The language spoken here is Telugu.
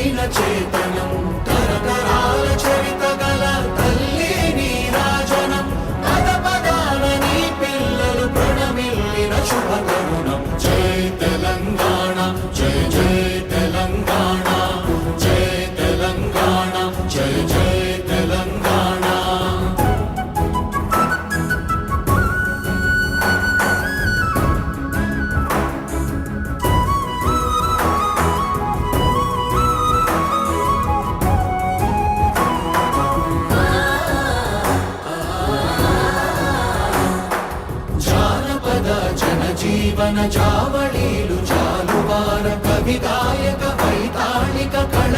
నిండిన చేతనం తరతరాల చరిత గల తల్లి నీరాజనం పద పదాల నీ పిల్లలు ప్రణమిల్లిన శుభ తరుణం జై తెలంగాణ జై జై తెలంగాణ జై తెలంగాణ జై జై తెలంగాణ జీవన జావళీలు జాలువార కవి గాయక వైతాళిక కళ